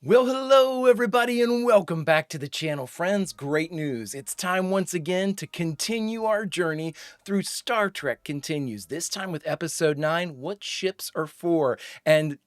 Well, hello everybody and welcome back to the channel, friends. Great news. It's time once again to continue our journey through Star Trek Continues, this time with episode 9, What Ships Are For. And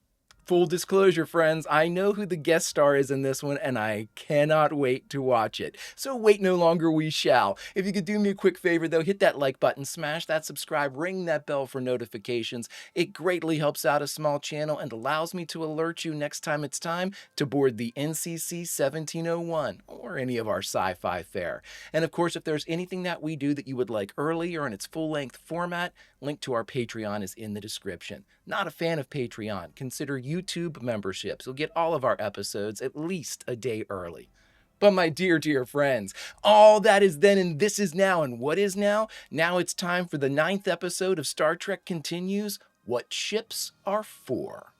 full disclosure, friends, I know who the guest star is in this one, and I cannot wait to watch it. So wait no longer, we shall. If you could do me a quick favor, though, hit that like button, smash that subscribe, ring that bell for notifications. It greatly helps out a small channel and allows me to alert you next time it's time to board the NCC 1701 or any of our sci-fi fare. And of course, if there's anything that we do that you would like early or in its full-length format, link to our Patreon is in the description. Not a fan of Patreon? Consider YouTube memberships. You'll get all of our episodes at least a day early. But my dear friends, all that is then and this is now. And what is now? Now it's time for the 9th episode of Star Trek Continues, What Ships Are For.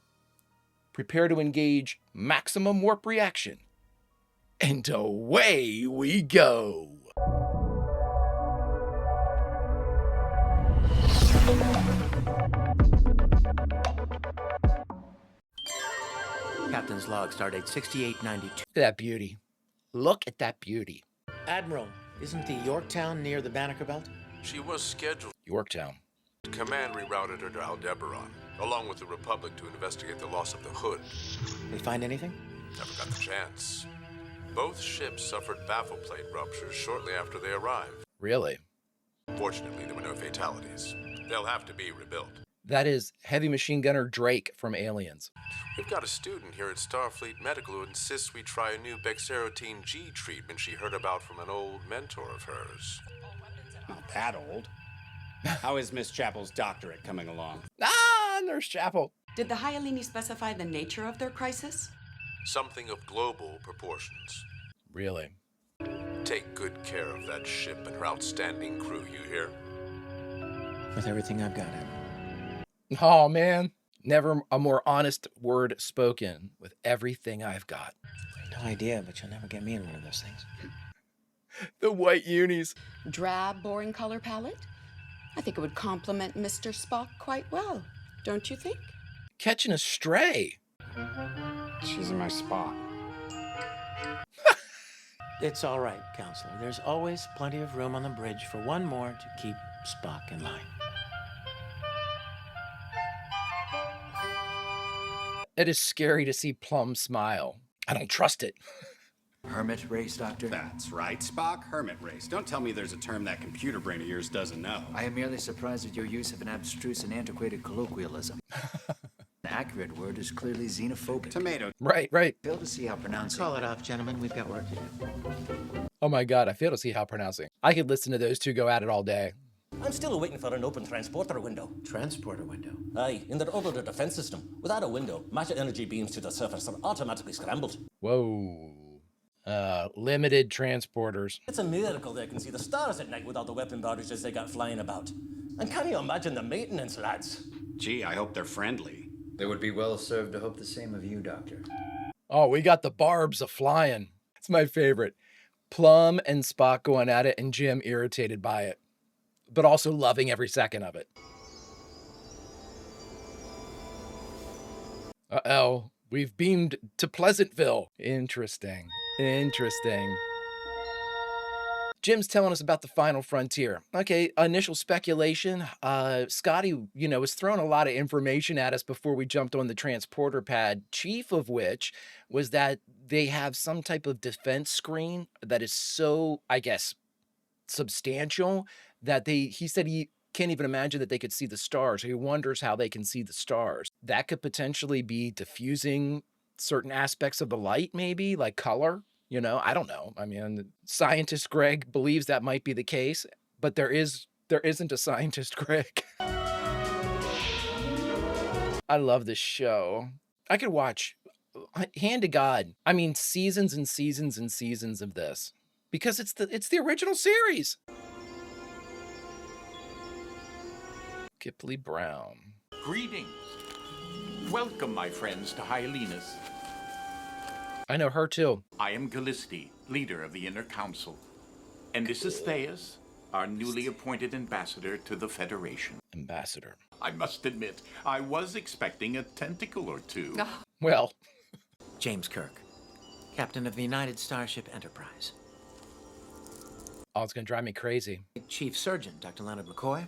Prepare to engage maximum warp reaction. And away we go. Captain's log, stardate 6892. Look at that beauty. Look at that beauty. Admiral, isn't the Yorktown near the Banneker Belt? She was scheduled. Yorktown. Command rerouted her to Aldebaran, along with the Republic, to investigate the loss of the Hood. They find anything? Never got the chance. Both ships suffered baffle plate ruptures shortly after they arrived. Really? Fortunately, there were no fatalities. They'll have to be rebuilt. That is Heavy Machine Gunner Drake from Aliens. We've got a student here at Starfleet Medical who insists we try a new Bexarotine G treatment she heard about from an old mentor of hers. Not that old. How is Miss Chapel's doctorate coming along? Ah, Nurse Chapel. Did the Hyalini specify the nature of their crisis? Something of global proportions. Really? Take good care of that ship and her outstanding crew, you hear? With everything I've got, Admiral. Oh, man. Never a more honest word spoken with everything I've got. No idea, but you'll never get me in one of those things. The white unis. Drab, boring color palette? I think it would complement Mr. Spock quite well, don't you think? Catching a stray. She's in my spot. It's all right, Counselor. There's always plenty of room on the bridge for one more to keep Spock in line. It is scary to see Plum smile. I don't trust it. Hermit race, Doctor? That's right, Spock. Hermit race. Don't tell me there's a term that computer brain of yours doesn't know. I am merely surprised at your use of an abstruse and antiquated colloquialism. An accurate word is clearly xenophobic. Tomato. Right. Fail to see how pronouncing... Call it off, gentlemen. We've got work to do. Oh my God, I fail to see how pronouncing. I could listen to those two go at it all day. I'm still waiting for an open transporter window. Transporter window. Aye, in their orbital defense system. Without a window, matter energy beams to the surface are automatically scrambled. Whoa. Limited transporters. It's a miracle they can see the stars at night without the weapon barrages they got flying about. And can you imagine the maintenance, lads? Gee, I hope they're friendly. They would be well served to hope the same of you, Doctor. Oh, we got the barbs a-flying. It's my favorite. Plum and Spock going at it and Jim irritated by it, but also loving every second of it. Uh-oh, we've beamed to Pleasantville. Interesting. Jim's telling us about the final frontier. Okay, initial speculation. Scotty, was throwing a lot of information at us before we jumped on the transporter pad, chief of which was that they have some type of defense screen that is so, I guess, substantial that he said he can't even imagine that they could see the stars. He wonders how they can see the stars. That could potentially be diffusing certain aspects of the light, maybe like color. I don't know. I mean, scientist Greg believes that might be the case, but there isn't a scientist Greg. I love this show. I could watch, hand to God, I mean, seasons and seasons and seasons of this because it's the original series. Kipley Brown. Greetings. Welcome, my friends, to Hyalinas. I know her too. I am Gallisti, leader of the Inner Council. And this is Theus, our newly appointed ambassador to the Federation. Ambassador. I must admit, I was expecting a tentacle or two. Well. James Kirk, Captain of the United Starship Enterprise. Oh, it's gonna drive me crazy. Chief Surgeon, Dr. Leonard McCoy.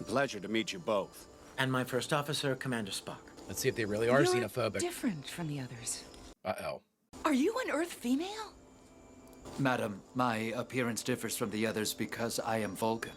A pleasure to meet you both. And my first officer, Commander Spock. Let's see if they really are You're xenophobic. different from the others. Uh-oh. Are you an Earth female? Madam, my appearance differs from the others because I am Vulcan.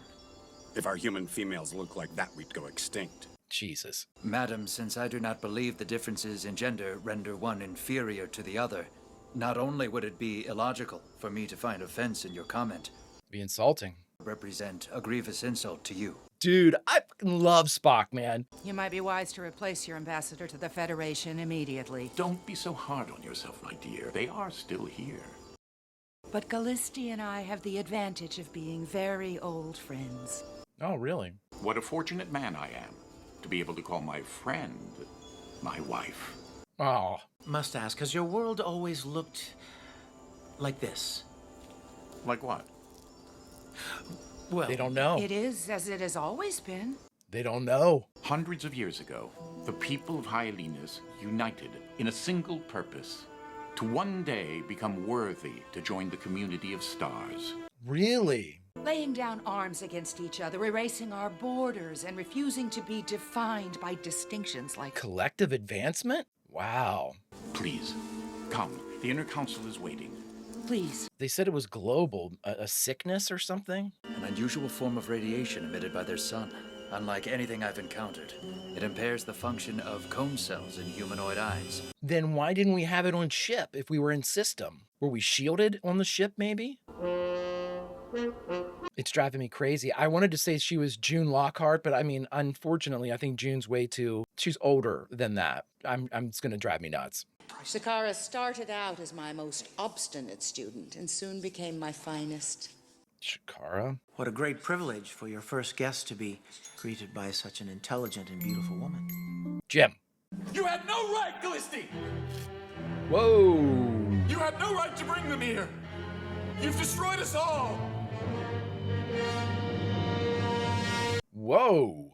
If our human females look like that, we'd go extinct. Jesus. Madam, since I do not believe the differences in gender render one inferior to the other, not only would it be illogical for me to find offense in your comment, Be insulting. represent a grievous insult to you. Dude, I fucking love Spock, man. You might be wise to replace your ambassador to the Federation immediately. Don't be so hard on yourself, my dear. They are still here. But Gallisti and I have the advantage of being very old friends. Oh, really? What a fortunate man I am to be able to call my friend my wife. Oh. Must ask, has your world always looked like this? Like what? Well, They don't know. It is as it has always been. They don't know. Hundreds of years ago, the people of Hyalinas united in a single purpose: to one day become worthy to join the community of stars. Really? Laying down arms against each other, erasing our borders, and refusing to be defined by distinctions like... Collective advancement? Wow. Please, come. The Inner Council is waiting. Please. They said it was global. A sickness or something? An unusual form of radiation emitted by their sun. Unlike anything I've encountered, it impairs the function of cone cells in humanoid eyes. Then why didn't we have it on ship if we were in system? Were we shielded on the ship, maybe? It's driving me crazy. I wanted to say she was June Lockhart, but I mean, unfortunately, I think June's way too... She's older than that. It's gonna drive me nuts. Sakara started out as my most obstinate student and soon became my finest. Shakara? what a great privilege for your first guest to be greeted by such an intelligent and beautiful woman. Jim. You had no right, Gallisti! Whoa! You had no right to bring them here! You've destroyed us all! Whoa!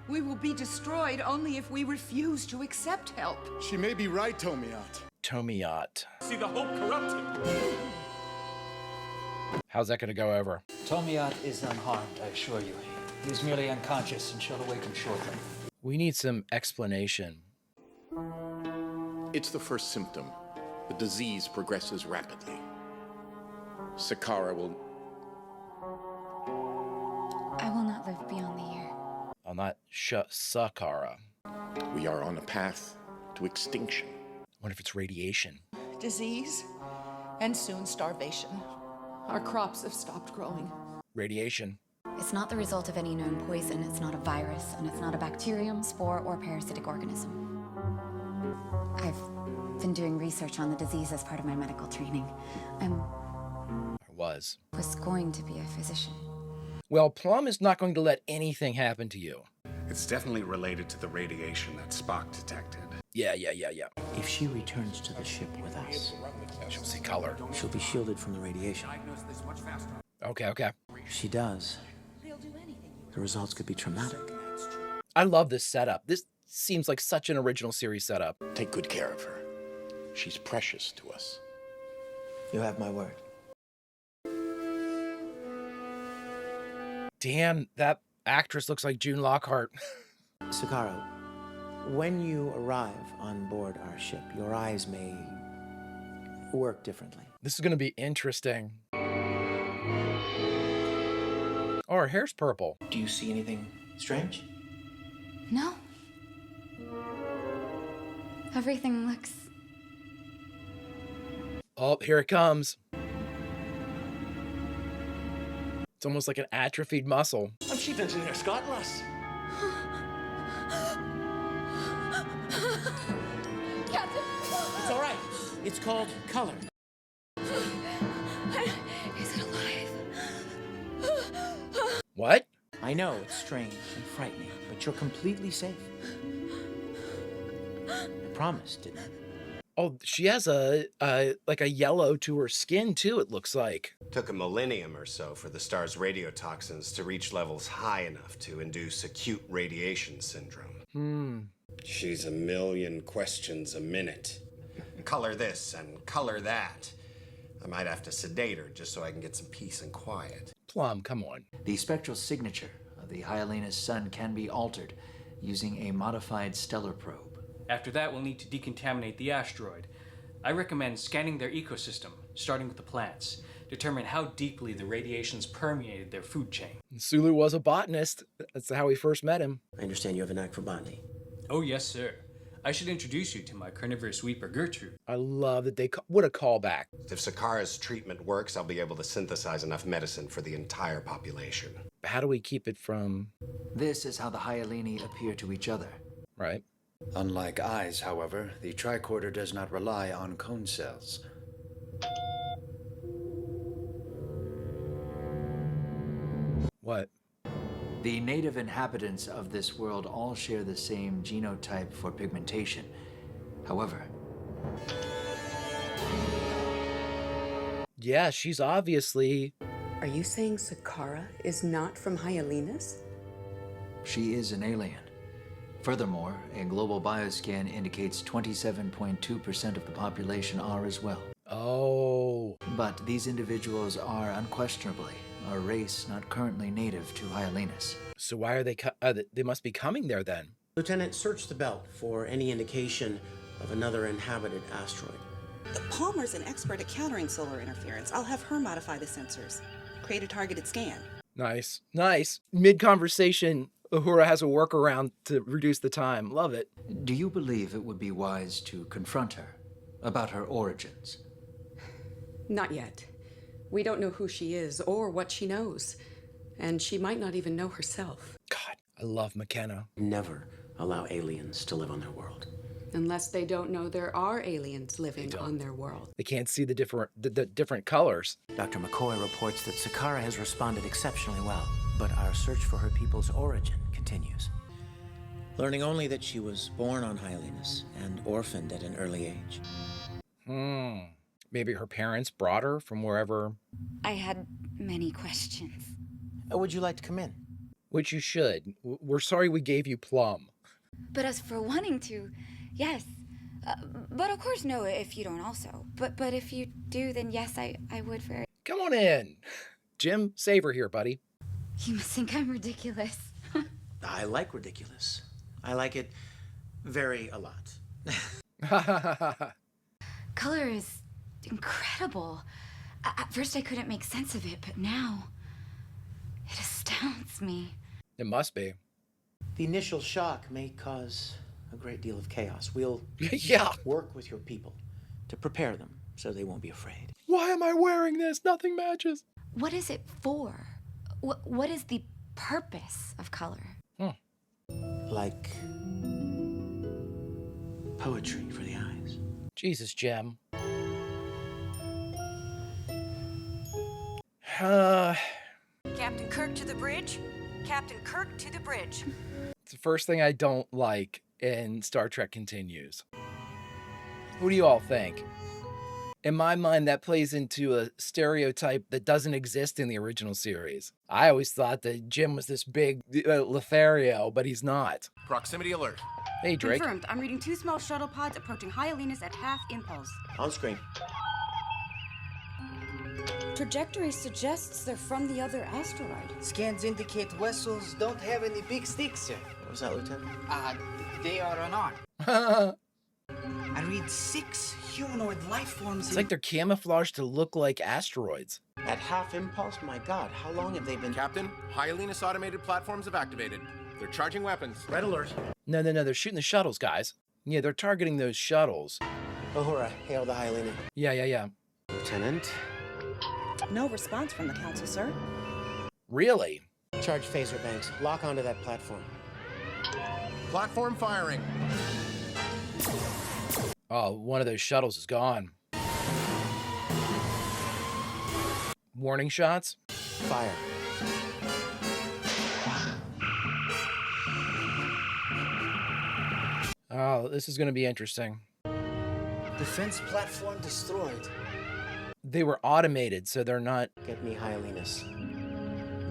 We will be destroyed only if we refuse to accept help. She may be right, Tomiat. Tomiat. See the hope corrupted. How's that gonna go over? Tomiat is unharmed, I assure you. He is merely unconscious and shall awaken shortly. We need some explanation. It's the first symptom. The disease progresses rapidly. Sakara will... I will not live beyond the year. I'm not Sakara. We are on a path to extinction. What if it's radiation? Disease and soon starvation. Our crops have stopped growing. Radiation. It's not the result of any known poison, it's not a virus, and it's not a bacterium, spore, or parasitic organism. I've been doing research on the disease as part of my medical training. I was going to be a physician. Well, Plum is not going to let anything happen to you. It's definitely related to the radiation that Spock detected. Yeah. If she returns to the ship with us, She'll see color. she'll be shielded from the radiation. Okay. If she does, the results could be traumatic. I love this setup. This seems like such an original series setup. Take good care of her. She's precious to us. You have my word. Damn, that actress looks like June Lockhart. Sakara, when you arrive on board our ship, your eyes may work differently. This is going to be interesting. Oh, her hair's purple. Do you see anything strange? No. Everything looks... Oh, here it comes. It's almost like an atrophied muscle. I'm Chief Engineer Scott Lass. Captain! It's all right. It's called color. Is it alive? What? I know it's strange and frightening, but you're completely safe. I promised, didn't I? Oh, she has like a yellow to her skin too, it looks like. Took a millennium or so for the star's radiotoxins to reach levels high enough to induce acute radiation syndrome. She's a million questions a minute. color this and color that. I might have to sedate her just so I can get some peace and quiet. Plum, come on. The spectral signature of the Hyalena's sun can be altered using a modified stellar probe. After that, we'll need to decontaminate the asteroid. I recommend scanning their ecosystem, starting with the plants. Determine how deeply the radiations permeated their food chain. Sulu was a botanist. That's how we first met him. I understand you have a knack for botany. Oh, yes, sir. I should introduce you to my carnivorous weeper, Gertrude. I love that what a callback. If Sakara's treatment works, I'll be able to synthesize enough medicine for the entire population. How do we keep it from... This is how the Hyalini appear to each other. Right. Unlike eyes, however, the tricorder does not rely on cone cells. What? The native inhabitants of this world all share the same genotype for pigmentation. However... Yeah, she's obviously... Are you saying Sakara is not from Hyalenas? She is an alien. Furthermore, a global bioscan indicates 27.2% of the population are as well. Oh. But these individuals are unquestionably a race not currently native to Hyalenas. So why are they... they must be coming there then. Lieutenant, search the belt for any indication of another inhabited asteroid. Palmer's an expert at countering solar interference. I'll have her modify the sensors. Create a targeted scan. Nice. Nice. Mid-conversation, Uhura has a workaround to reduce the time. Love it. Do you believe it would be wise to confront her about her origins? Not yet. We don't know who she is or what she knows. And she might not even know herself. God, I love McKenna. Never allow aliens to live on their world. Unless they don't know there are aliens living on their world. They can't see the different colors. Dr. McCoy reports that Sakara has responded exceptionally well, but our search for her people's origin continues. Learning only that she was born on Hyalenas and orphaned at an early age. Maybe her parents brought her from wherever. I had many questions. Would you like to come in? Which you should. We're sorry we gave you Plum. But as for wanting to, yes. But of course no if you don't also. But if you do, then yes, I would very... Come on in. Jim, save her here, buddy. You must think I'm ridiculous. I like ridiculous. I like it very a lot. Color is incredible. At first I couldn't make sense of it, but now it astounds me. It must be. The initial shock may cause a great deal of chaos. We'll work with your people to prepare them so they won't be afraid. Why am I wearing this? Nothing matches. What is it for? What is the purpose of color? Like poetry for the eyes. Jesus, Jem. Captain Kirk to the bridge. Captain Kirk to the bridge. It's the first thing I don't like in Star Trek Continues. Who do you all think? In my mind, that plays into a stereotype that doesn't exist in the original series. I always thought that Jim was this big Lothario, but he's not. Proximity alert. Hey, Drake. Confirmed. I'm reading 2 small shuttle pods approaching Hyalenas at half impulse. On screen. Trajectory suggests they're from the other asteroid. Scans indicate vessels don't have any big sticks yet. What was that, Lieutenant? They are unarmed. I read 6 humanoid life forms. It's like they're camouflaged to look like asteroids. At half impulse? My God, how long have they been... Captain, Hyalenas automated platforms have activated. They're charging weapons. Red alert. No, they're shooting the shuttles, guys. Yeah, they're targeting those shuttles. Uhura, hail the Hyalina. Yeah. Lieutenant? No response from the council, sir. Really? Charge phaser banks. Lock onto that platform. Platform firing. Oh, one of those shuttles is gone. Warning shots? Fire. Oh, this is going to be interesting. Defense platform destroyed. They were automated, so they're not... Get me Hyalenas.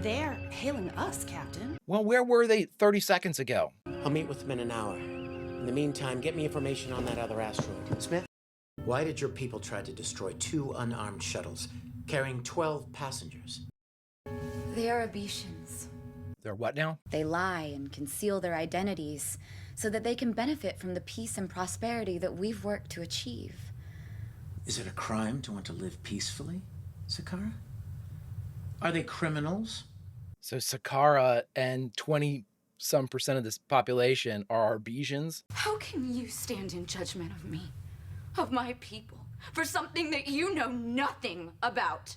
They're hailing us, Captain. Well, where were they 30 seconds ago? I'll meet with them in an hour. In the meantime, get me information on that other asteroid. Smith? Why did your people try to destroy 2 unarmed shuttles carrying 12 passengers? They are Abetians. They're what now? They lie and conceal their identities so that they can benefit from the peace and prosperity that we've worked to achieve. Is it a crime to want to live peacefully, Sakara? Are they criminals? So Sakara and 20-some% of this population are Arbesians? How can you stand in judgment of me, of my people, for something that you know nothing about?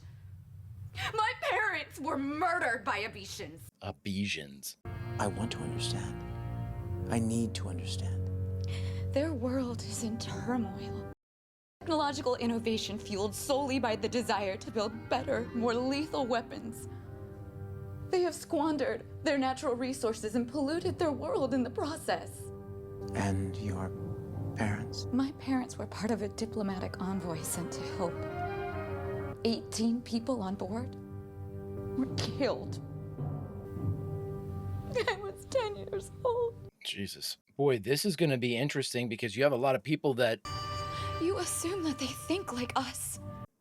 My parents were murdered by Abetians. Abesians. I want to understand. I need to understand. Their world is in turmoil. Technological innovation fueled solely by the desire to build better, more lethal weapons. They have squandered their natural resources and polluted their world in the process. And your parents? My parents were part of a diplomatic envoy sent to help. 18 people on board were killed. I was 10 years old. Jesus. Boy, this is going to be interesting because you have a lot of people that... You assume that they think like us.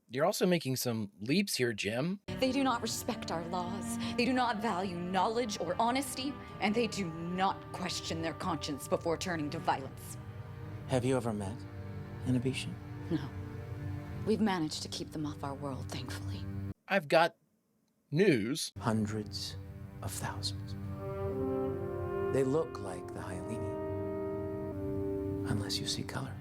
You're also making some leaps here, Jim. They do not respect our laws. They do not value knowledge or honesty, and they do not question their conscience before turning to violence. Have you ever met an Abetian? No. We've managed to keep them off our world, thankfully. I've got news. Hundreds of thousands. They look like the Hyalini, unless you see color.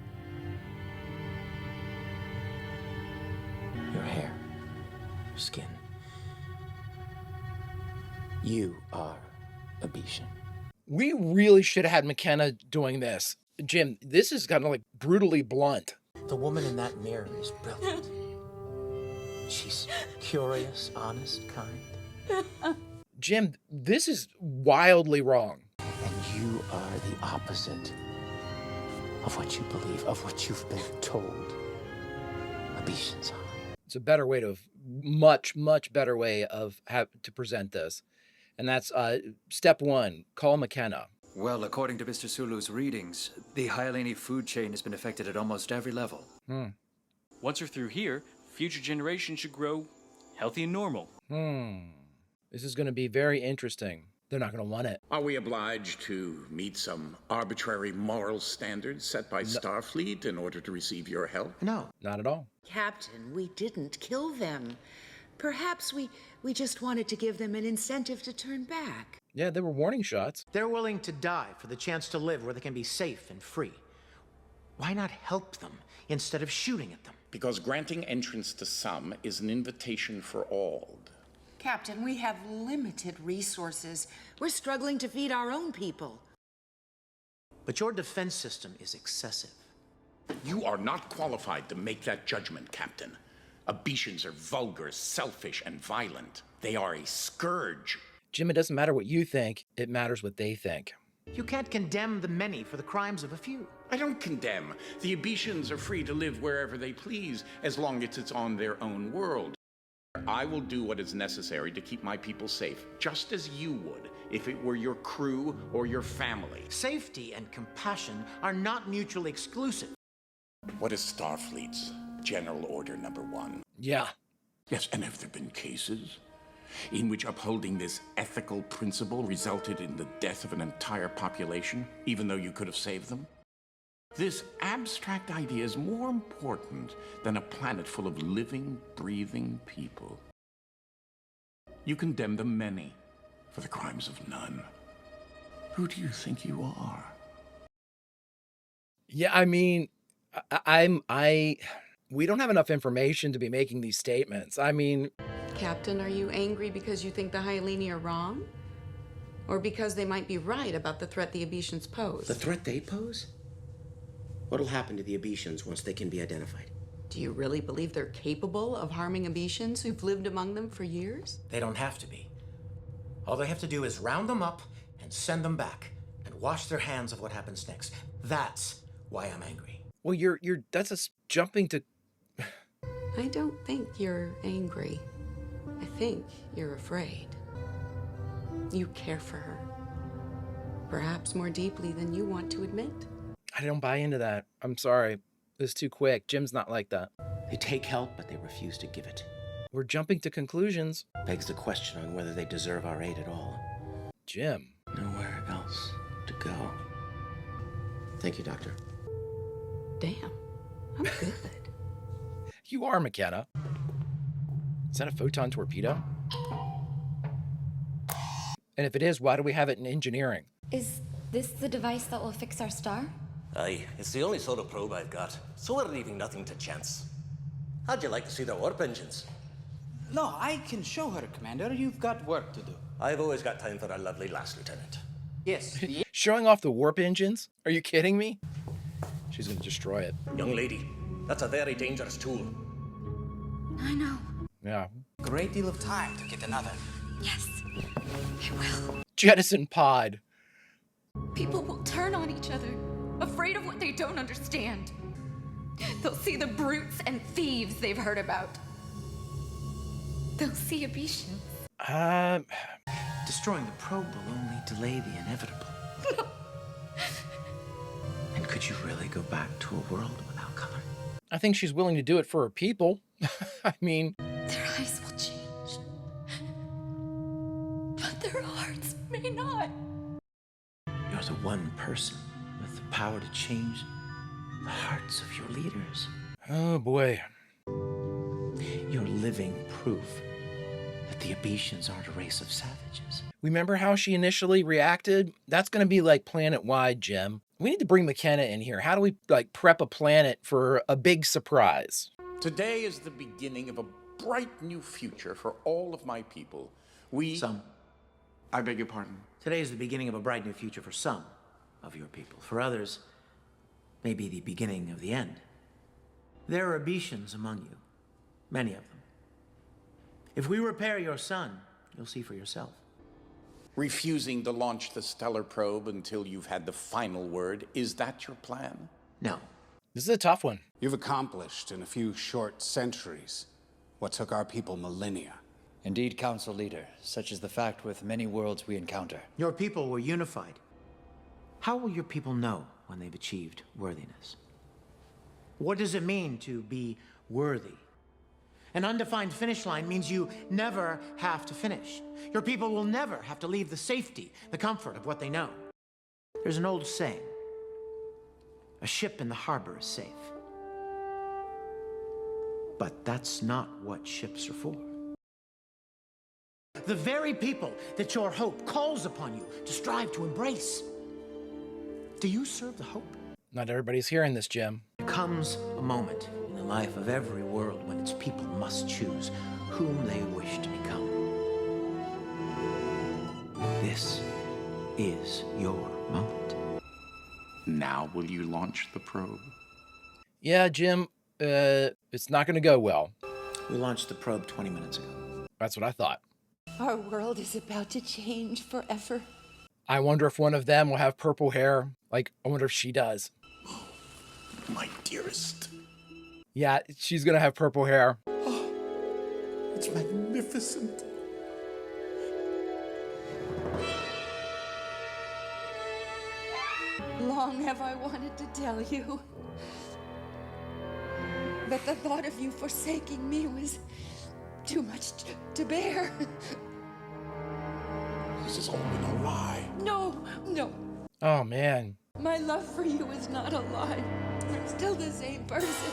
Your hair, your skin. You are Abetian. We really should have had McKenna doing this. Jim, this is kind of like brutally blunt. The woman in that mirror is brilliant. She's curious, honest, kind. Jim, this is wildly wrong. And you are the opposite of what you believe, of what you've been told Abetians are. It's a better way to, much better way of to present this. And that's step 1, call McKenna. Well, according to Mr. Sulu's readings, the Hyalini food chain has been affected at almost every level. Once we're through here, future generations should grow healthy and normal. This is going to be very interesting. They're not going to want it. Are we obliged to meet some arbitrary moral standards set by Starfleet in order to receive your help? No. Not at all. Captain, we didn't kill them. Perhaps we just wanted to give them an incentive to turn back. Yeah, they were warning shots. They're willing to die for the chance to live where they can be safe and free. Why not help them instead of shooting at them? Because granting entrance to some is an invitation for all. Captain, we have limited resources. We're struggling to feed our own people. But your defense system is excessive. You are not qualified to make that judgment, Captain. Abetians are vulgar, selfish, and violent. They are a scourge. Jim, it doesn't matter what you think. It matters what they think. You can't condemn the many for the crimes of a few. I don't condemn. The Abetians are free to live wherever they please, as long as it's on their own world. I will do what is necessary to keep my people safe, just as you would if it were your crew or your family. Safety and compassion are not mutually exclusive. What is Starfleet's General Order Number 1? Yeah. Yes, and have there been cases in which upholding this ethical principle resulted in the death of an entire population, even though you could have saved them? This abstract idea is more important than a planet full of living, breathing people. You condemn the many for the crimes of none. Who do you think you are? Yeah, I mean, we don't have enough information to be making these statements. I mean... Captain, are you angry because you think the Hyalini are wrong? Or because they might be right about the threat the Abetians pose? The threat they pose? What'll happen to the Abetians once they can be identified? Do you really believe they're capable of harming Abetians who've lived among them for years? They don't have to be. All they have to do is round them up and send them back and wash their hands of what happens next. That's why I'm angry. Well, that's us jumping to... I don't think you're angry. I think you're afraid. You care for her. Perhaps more deeply than you want to admit. I don't buy into that. I'm sorry. was too quick. Jim's not like that. They take help, but they refuse to give it. We're jumping to conclusions. Begs the question on whether they deserve our aid at all. Jim. Nowhere else to go. Thank you, Doctor. Damn, I'm good. You are, McKenna. Is that a photon torpedo? And if it is, why do we have it in engineering? Is this the device that will fix our star? Aye, it's the only sort of probe I've got, so we're leaving nothing to chance. How'd you like to see their warp engines? No, I can show her, Commander. You've got work to do. I've always got time for our lovely last lieutenant. Yes. Showing off the warp engines? Are you kidding me? She's gonna destroy it. Young lady, that's a very dangerous tool. I know. Yeah. Great deal of time to get another. Yes, it will. Jettison pod. People will turn on each other, afraid of what they don't understand. They'll see the brutes and thieves they've heard about. They'll see Abishans. Destroying the probe will only delay the inevitable. And could you really go back to a world without color? I think she's willing to do it for her people. I mean... Their eyes will change. But their hearts may not. You're the one person with the power to change the hearts of your leaders. Oh, boy. You're living proof that the Abishans aren't a race of savages. Remember how she initially reacted? That's going to be like planet-wide, Jim. We need to bring McKenna in here. How do we, like, prep a planet for a big surprise? Today is the beginning of a bright new future for all of my people. Some. I beg your pardon? Today is the beginning of a bright new future for some of your people. For others, maybe the beginning of the end. There are Abishans among you. Many of them. If we repair your sun, you'll see for yourself. Refusing to launch the stellar probe until you've had the final word, is that your plan? No. This is a tough one. You've accomplished in a few short centuries what took our people millennia. Indeed, Council Leader, such is the fact with many worlds we encounter. Your people were unified. How will your people know when they've achieved worthiness? What does it mean to be worthy? An undefined finish line means you never have to finish. Your people will never have to leave the safety, the comfort of what they know. There's an old saying, a ship in the harbor is safe. But that's not what ships are for. The very people that your hope calls upon you to strive to embrace. Do you serve the hope? Not everybody's hearing this, Jim. There comes a moment in the life of every world when its people must choose whom they wish to become. This is your moment. Now will you launch the probe? Yeah, Jim, it's not going to go well. We launched the probe 20 minutes ago. That's what I thought. Our world is about to change forever. I wonder if one of them will have purple hair. Like, I wonder if she does. My dearest. Yeah, she's going to have purple hair. Oh, it's magnificent. Long have I wanted to tell you. But the thought of you forsaking me was too much to bear. This has all been a lie. No, no. Oh, man. My love for you is not a lie. We're still the same person.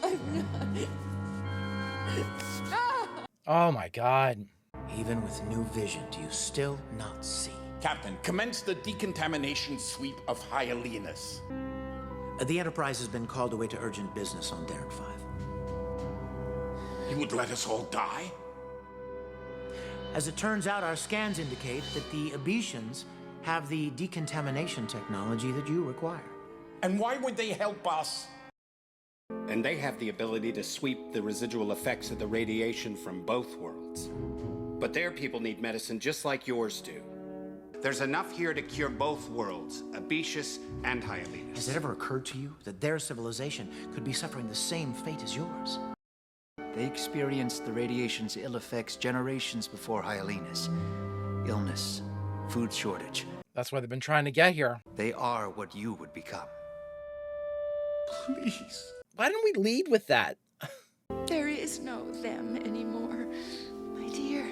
I'm not. Oh, my God. Even with new vision, do you still not see? Captain, commence the decontamination sweep of Hyalianus. The Enterprise has been called away to urgent business on Derek 5. You would let us all die? As it turns out, our scans indicate that the Abishans have the decontamination technology that you require. And why would they help us? And they have the ability to sweep the residual effects of the radiation from both worlds. But their people need medicine just like yours do. There's enough here to cure both worlds, Abishus and Hyalianus. Has it ever occurred to you that their civilization could be suffering the same fate as yours? They experienced the radiation's ill effects generations before Hyalianus. Illness, food shortage. That's why they've been trying to get here. They are what you would become. Please. Why didn't we lead with that? There is no them anymore, my dear.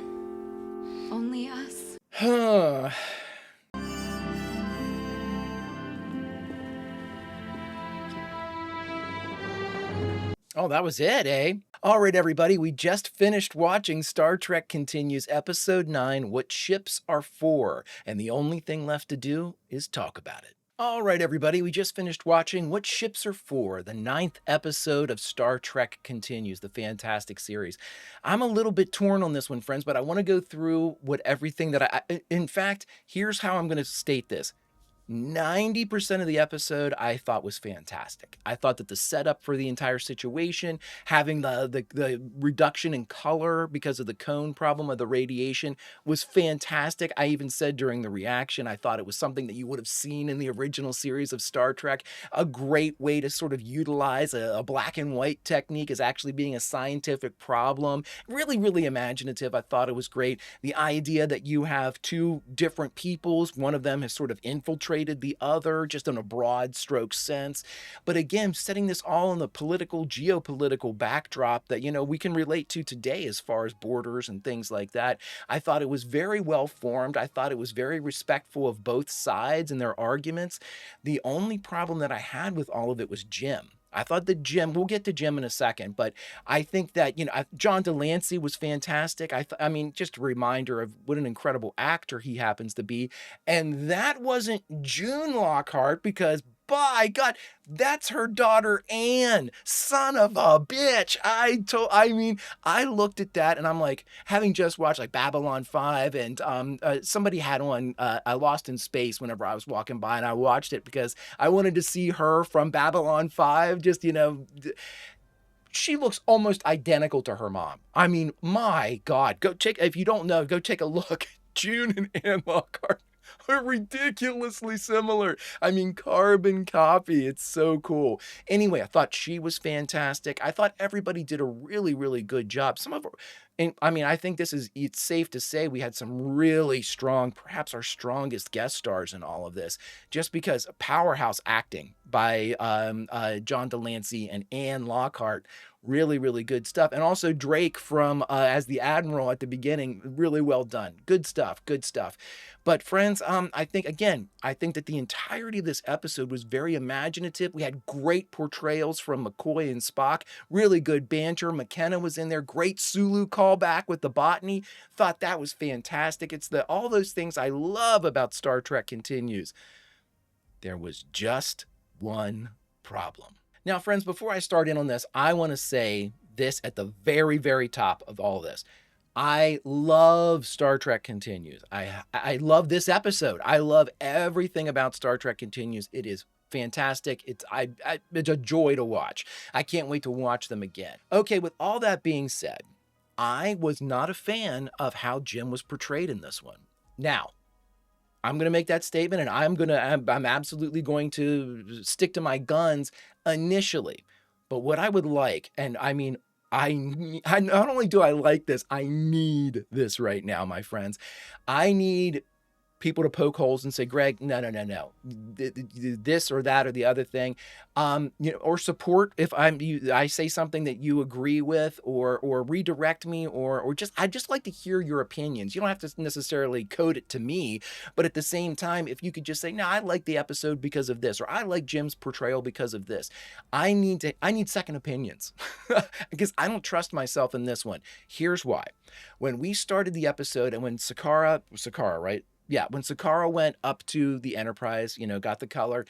Only us. Huh. Oh, that was it, eh? All right, everybody, we just finished watching Star Trek Continues Episode 9, What Ships Are For, and the only thing left to do is talk about it. All right, everybody, we just finished watching What Ships Are For, the 9th episode of Star Trek Continues, the fantastic series. I'm a little bit torn on this one, friends, but I want to go through what everything that in fact, here's how I'm going to state this. 90% of the episode I thought was fantastic. I thought that the setup for the entire situation, having the reduction in color because of the cone problem of the radiation was fantastic. I even said during the reaction, I thought it was something that you would have seen in the original series of Star Trek. A great way to sort of utilize a black and white technique as actually being a scientific problem. Really, really imaginative. I thought it was great. The idea that you have two different peoples, one of them has sort of infiltrated the other, just in a broad stroke sense. But again, setting this all in the political, geopolitical backdrop that, you know, we can relate to today as far as borders and things like that. I thought it was very well formed. I thought it was very respectful of both sides and their arguments. The only problem that I had with all of it was Jim. I thought that Jim, we'll get to Jim in a second, but I think that, you know, John Delancey was fantastic. I mean, just a reminder of what an incredible actor he happens to be. And that wasn't June Lockhart, because by God, that's her daughter, Anne. Son of a bitch. I mean, I looked at that and I'm like, having just watched like Babylon 5 and somebody had on I Lost in Space whenever I was walking by, and I watched it because I wanted to see her from Babylon 5. Just, you know, she looks almost identical to her mom. I mean, my God, if you don't know, go take a look. June and Anne Lockhart are ridiculously similar. I mean, carbon copy. It's so cool. Anyway, I thought she was fantastic. I thought everybody did a really, really good job. Some of, and I mean, I think it's safe to say we had some really strong, perhaps our strongest guest stars in all of this, just because powerhouse acting by John Delancey and Anne Lockhart. Really, really good stuff. And also Drake from as the Admiral at the beginning, really well done. Good stuff, good stuff. But friends, I think that the entirety of this episode was very imaginative. We had great portrayals from McCoy and Spock, really good banter. McKenna was in there, great Sulu callback with the botany. Thought that was fantastic. It's all those things I love about Star Trek Continues. There was just one problem. Now, friends, before I start in on this, I want to say this at the very, very top of all this. I love Star Trek Continues. I love this episode. I love everything about Star Trek Continues. It is fantastic. It's a joy to watch. I can't wait to watch them again. Okay, with all that being said, I was not a fan of how Jim was portrayed in this one. Now, I'm going to make that statement, and I'm absolutely going to stick to my guns initially. But what I would like, and I mean, I not only do I like this, I need this right now, my friends. I need people to poke holes and say, Greg, no, this or that or the other thing, you know, or support if I say something that you agree with, or redirect me, or just, I just like to hear your opinions. You don't have to necessarily code it to me, but at the same time, if you could just say, no, I like the episode because of this, or I like Jim's portrayal because of this. I need second opinions because I don't trust myself in this one. Here's why. When we started the episode and when Sakara, right? Yeah, when Sakara went up to the Enterprise, you know, got the color,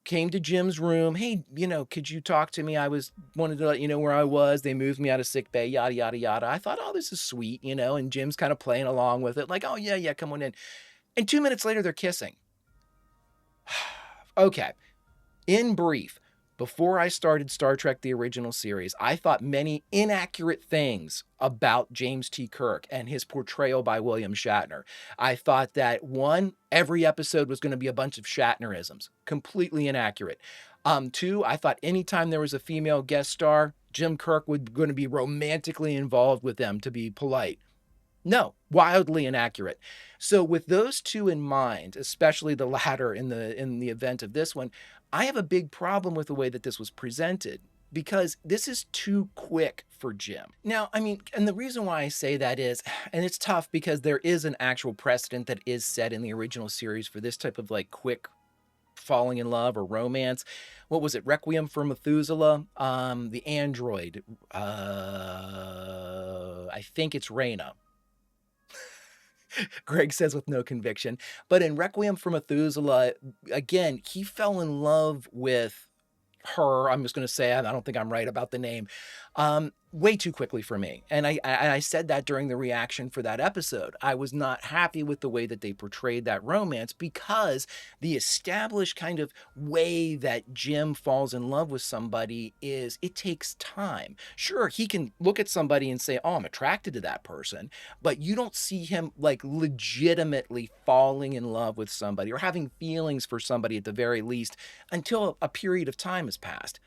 came to Jim's room. Hey, you know, could you talk to me? Wanted to let you know where I was. They moved me out of sick bay, yada, yada, yada. I thought, oh, this is sweet, you know, and Jim's kind of playing along with it. Like, oh, yeah, come on in. And 2 minutes later, they're kissing. Okay, in brief, before I started Star Trek, the original series, I thought many inaccurate things about James T. Kirk and his portrayal by William Shatner. I thought that, one, every episode was going to be a bunch of Shatnerisms. Completely inaccurate. Two, I thought anytime there was a female guest star, Jim Kirk was going to be romantically involved with them, to be polite. No, wildly inaccurate. So with those two in mind, especially the latter in the event of this one, I have a big problem with the way that this was presented, because this is too quick for Jim. Now, I mean, and the reason why I say that is, and it's tough because there is an actual precedent that is set in the original series for this type of like quick falling in love or romance. What was it? Requiem for Methuselah? The android. I think it's Raina. Greg says with no conviction. But in Requiem for Methuselah, again, he fell in love with her. I'm just going to say, I don't think I'm right about the name, way too quickly for me. And I said that during the reaction for that episode. I was not happy with the way that they portrayed that romance, because the established kind of way that Jim falls in love with somebody is it takes time. Sure, he can look at somebody and say, oh, I'm attracted to that person, but you don't see him like legitimately falling in love with somebody or having feelings for somebody at the very least until a period of time has passed.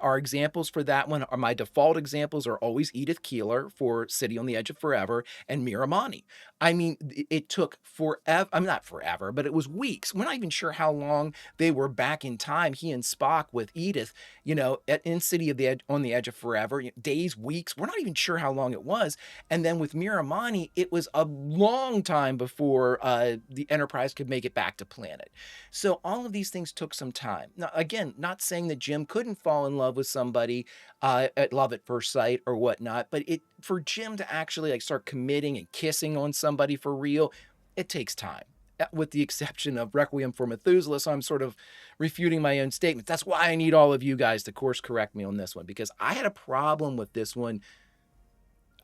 Our examples for that one are, my default examples are always Edith Keeler for City on the Edge of Forever and Miramani. I mean, it took forever. I'm not forever, but it was weeks. We're not even sure how long they were back in time. He and Spock with Edith, you know, in City of the Edge, on the Edge of Forever, days, weeks. We're not even sure how long it was. And then with Miramani, it was a long time before the Enterprise could make it back to planet. So all of these things took some time. Now, again, not saying that Jim couldn't fall in love with somebody at love at first sight or whatnot, but for Jim to actually like start committing and kissing on somebody for real, it takes time, with the exception of Requiem for Methuselah. So I'm sort of refuting my own statements. That's why I need all of you guys to course correct me on this one, because I had a problem with this one.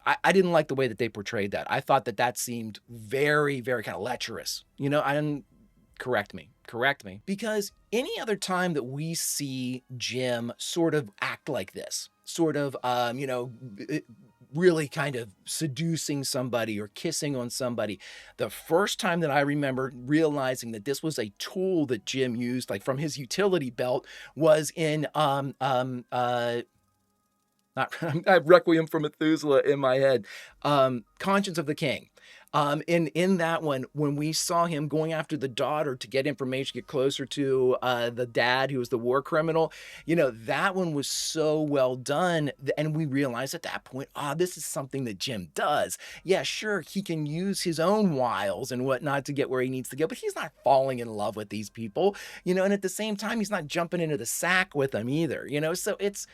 I didn't like the way that they portrayed that. I thought that seemed very, very kind of lecherous. You know, I didn't correct me, because any other time that we see Jim sort of act like this, sort of, you know, really kind of seducing somebody or kissing on somebody, the first time that I remember realizing that this was a tool that Jim used, like from his utility belt, was in not I have Requiem for Methuselah in my head. Conscience of the King. In that one, when we saw him going after the daughter to get information, get closer to the dad who was the war criminal, you know, that one was so well done. And we realized at that point, this is something that Jim does. Yeah, sure, he can use his own wiles and whatnot to get where he needs to go, but he's not falling in love with these people, you know, and at the same time, he's not jumping into the sack with them either, you know, so it's,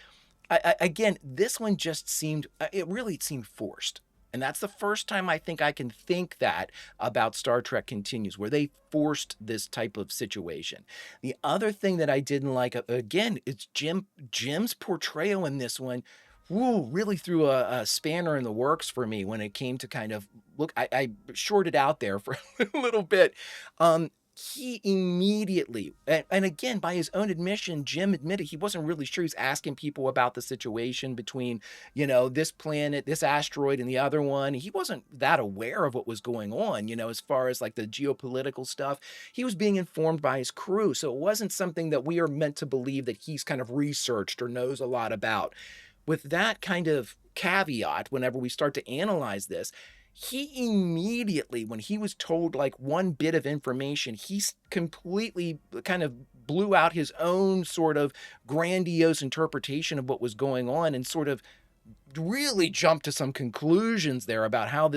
again, this one just seemed, it really seemed forced. And that's the first time I think I can think that about Star Trek Continues, where they forced this type of situation. The other thing that I didn't like, again, it's Jim's portrayal in this one. Woo, really threw a spanner in the works for me when it came to kind of, look, I shorted out there for a little bit. He immediately, and again, by his own admission, Jim admitted he wasn't really sure. He's asking people about the situation between, you know, this planet, this asteroid, and the other one. He wasn't that aware of what was going on, you know, as far as like the geopolitical stuff. He was being informed by his crew. So it wasn't something that we are meant to believe that he's kind of researched or knows a lot about. With that kind of caveat, whenever we start to analyze this, he immediately, when he was told like one bit of information, he completely kind of blew out his own sort of grandiose interpretation of what was going on and sort of really jumped to some conclusions there about how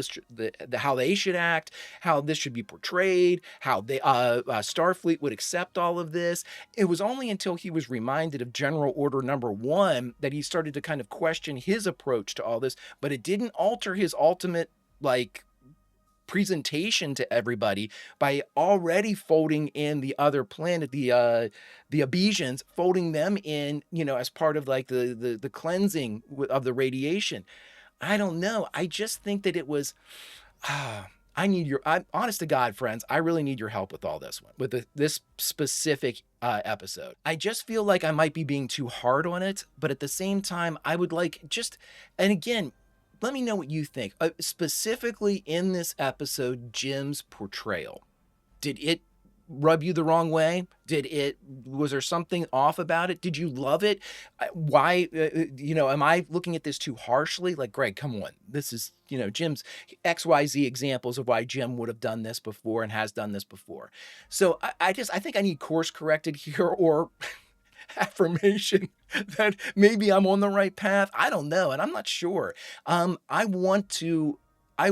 how they should act, how this should be portrayed, how they Starfleet would accept all of this. It was only until he was reminded of General Order Number 1 that he started to kind of question his approach to all this, but it didn't alter his ultimate like presentation to everybody by already folding in the other planet, the Abesians, folding them in, you know, as part of like the cleansing of the radiation. I don't know. I just think that it was, honest to God, friends, I really need your help with all this one, with this specific episode. I just feel like I might be being too hard on it, but at the same time, I would like and again, let me know what you think. Specifically in this episode, Jim's portrayal. Did it rub you the wrong way? Was there something off about it? Did you love it? Why, am I looking at this too harshly? Like, Greg, come on. This is, Jim's XYZ examples of why Jim would have done this before and has done this before. So I think I need course corrected here, or affirmation that maybe I'm on the right path. I don't know, and I'm not sure. I want to I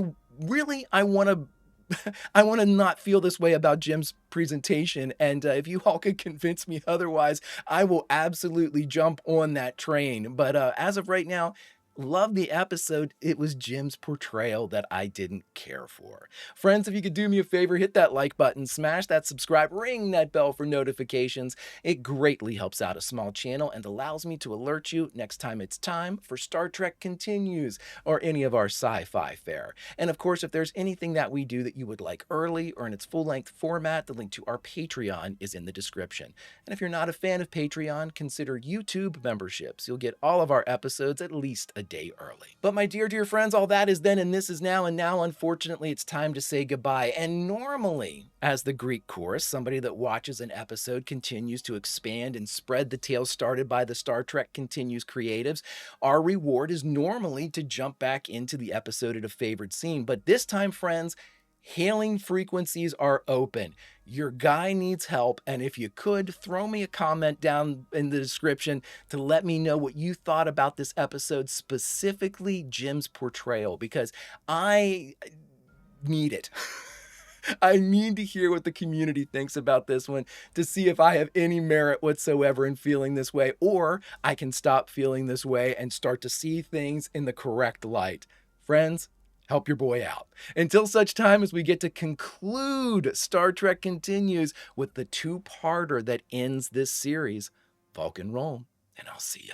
want to not feel this way about Jim's presentation. And if you all could convince me otherwise, I will absolutely jump on that train. But as of right now, love the episode. It was Jim's portrayal that I didn't care for. Friends, if you could do me a favor, hit that like button, smash that subscribe, ring that bell for notifications. It greatly helps out a small channel and allows me to alert you next time it's time for Star Trek Continues or any of our sci-fi fare. And of course, if there's anything that we do that you would like early or in its full-length format, the link to our Patreon is in the description. And if you're not a fan of Patreon, consider YouTube memberships. You'll get all of our episodes at least a day early. But my dear friends, all that is then and this is now, and now unfortunately it's time to say goodbye. And normally, as the Greek chorus, somebody that watches an episode continues to expand and spread the tale started by the Star Trek Continues creatives, our reward is normally to jump back into the episode at a favorite scene. But this time, friends, hailing frequencies are open. Your guy needs help, and if you could, throw me a comment down in the description to let me know what you thought about this episode, specifically Jim's portrayal, because I need it. I need to hear what the community thinks about this one to see if I have any merit whatsoever in feeling this way, or I can stop feeling this way and start to see things in the correct light. Friends, help your boy out. Until such time as we get to conclude Star Trek Continues with the two-parter that ends this series, Vulcan roll, and I'll see you.